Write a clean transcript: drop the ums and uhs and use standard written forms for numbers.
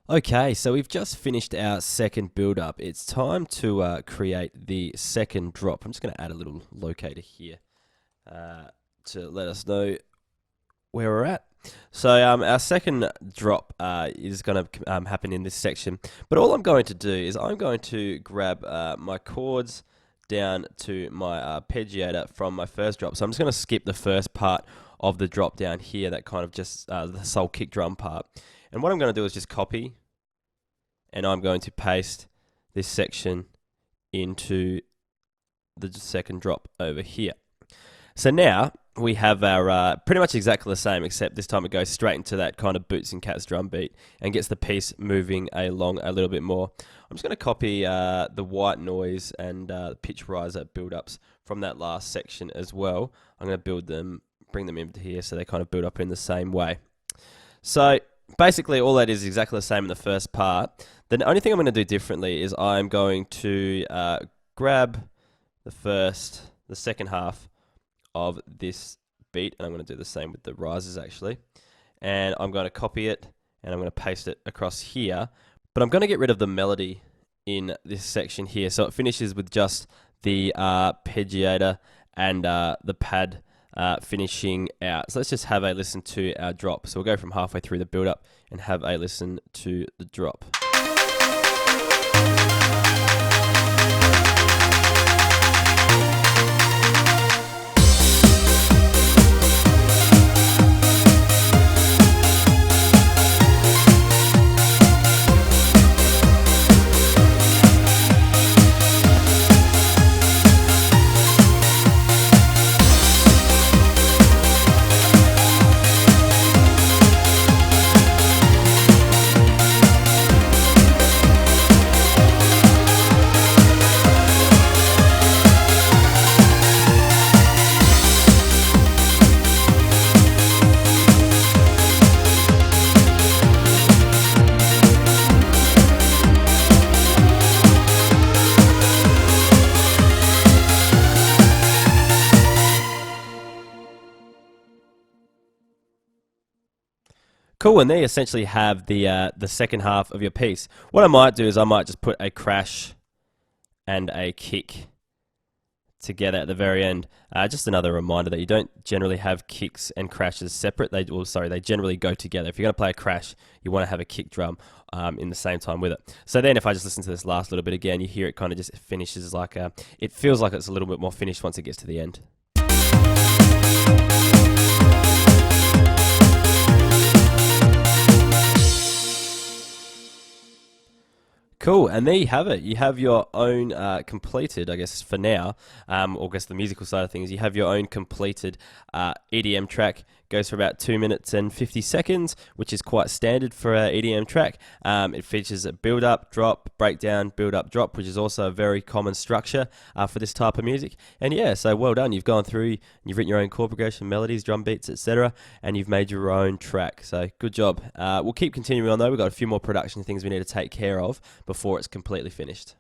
Okay, so we've just finished our second build up. It's time to create the second drop. I'm just going to add a little locator here to let us know where we're at. So our second drop is going to happen in this section. But all I'm going to do is I'm going to grab my chords down to my arpeggiator from my first drop. So I'm just going to skip the first part of the drop down here, that kind of just the soul kick drum part. And what I'm going to do is just copy, and I'm going to paste this section into the second drop over here. So now we have our pretty much exactly the same, except this time it goes straight into that kind of Boots and Cats drum beat and gets the piece moving along a little bit more. I'm just going to copy the white noise and pitch riser build-ups from that last section as well. I'm going to bring them into here so they kind of build up in the same way. So basically all that is exactly the same in the first part. The only thing I'm going to do differently is I'm going to grab the second half of this beat, and I'm going to do the same with the rises actually, and I'm going to copy it and I'm going to paste it across here, but I'm going to get rid of the melody in this section here, so it finishes with just the arpeggiator and the pad finishing out. So let's just have a listen to our drop. So we'll go from halfway through the build up and have a listen to the drop. Cool, and there you essentially have the second half of your piece. What I might do is I might just put a crash and a kick together at the very end. Just another reminder that you don't generally have kicks and crashes separate. They generally go together. If you're going to play a crash, you want to have a kick drum in the same time with it. So then if I just listen to this last little bit again, you hear it kind of just finishes like it feels like it's a little bit more finished once it gets to the end. Cool, and there you have it. You have your own completed, I guess for now, or I guess the musical side of things, you have your own completed EDM track. Goes for about 2 minutes and 50 seconds, which is quite standard for an EDM track. It features a build-up, drop, breakdown, build-up, drop, which is also a very common structure for this type of music. And yeah, so well done. You've gone through, you've written your own chord progression, melodies, drum beats, etc., and you've made your own track. So good job. We'll keep continuing on though. We've got a few more production things we need to take care of before it's completely finished.